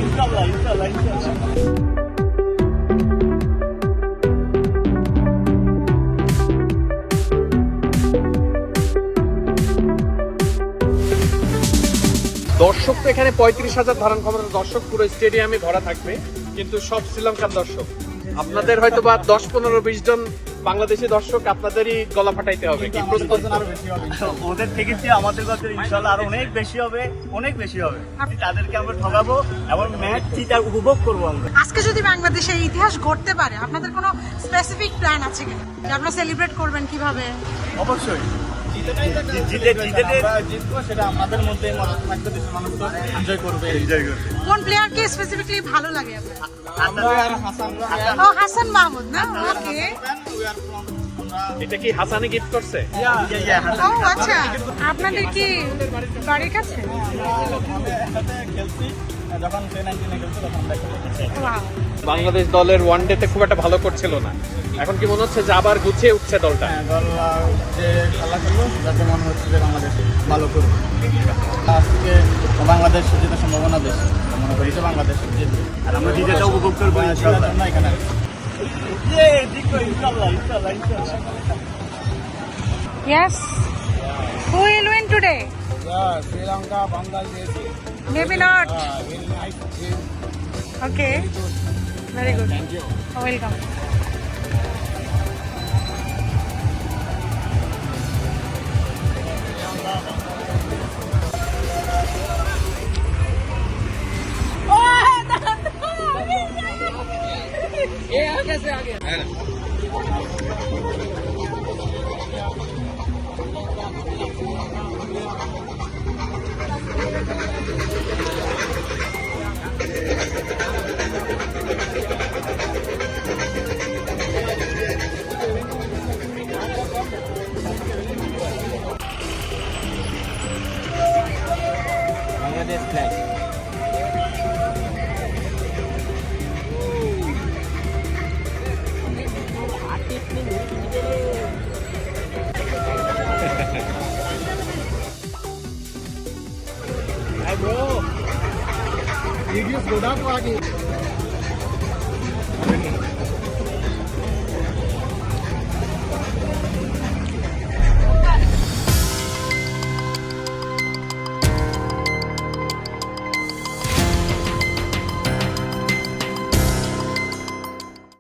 ইনশাআল্লাহ ইনশাআল্লাহ ইনশাআল্লাহ। দর্শক তো এখানে 35,000 ধারণ ক্ষমতার দর্শক পুরো স্টেডিয়ামে ভরা থাকবে, কিন্তু সব শ্রীলঙ্কার দর্শক। আপনাদের হয়তো বা 10-15-20 জন বাংলাদেশি দর্শক আপনাদেরই গলা ফাটাইতে হবে। কি প্রস্তুত? ওদের থেকে চেয়ে আমাদের কাছে ইনশাআল্লাহ আরো অনেক বেশি হবে, অনেক বেশি হবে। তাদেরকে আমরা ঠকাবো এবং ম্যাচ জিতার উপভোগ করবো আমরা। আজকে যদি বাংলাদেশে ইতিহাস গড়তে পারে, আপনাদের কোনো স্পেসিফিক প্ল্যান আছে কিনা যে আপনারা সেলিব্রেট করবেন কিভাবে? অবশ্যই জিতবো, সেটা আমাদের মধ্যে মত থাকবে, দেশের মানুষ তো এনজয় করবে। কোন প্লেয়ারকে স্পেসিফিকলি ভালো লাগে আপনার? আমরা ও হাসান মাহমুদ না? ওকে। এটা কি হাসানে গিফট করছে? ও আচ্ছা, আপনাদের কি বাড়ির কাছে? খেলছি যখন T19 খেলছি তখন দেখতে। Wow. বাংলাদেশ দলের ওয়ানডেতে খুব একটা ভালো করছিল না, এখন কি মনে হচ্ছে যে আবার গুছিয়ে উঠছে দলটা? দল যে খেলা খেললো যাতে মনে হচ্ছে যে বাংলাদেশ ভালো করবে। আজকে বাংলাদেশ জেতার সম্ভাবনা বেশি, মনে করি যে বাংলাদেশ জিতবে আর আমরা জিতেটা উপভোগ করবো ইনশাআল্লাহ। এখানে Yes. Who will win today? Sri Lanka, Bangladesh. Maybe not. Very nice game. Okay. Very good. Thank you. Welcome. Bangladesh flag. Hi bro. Videos good up आगे.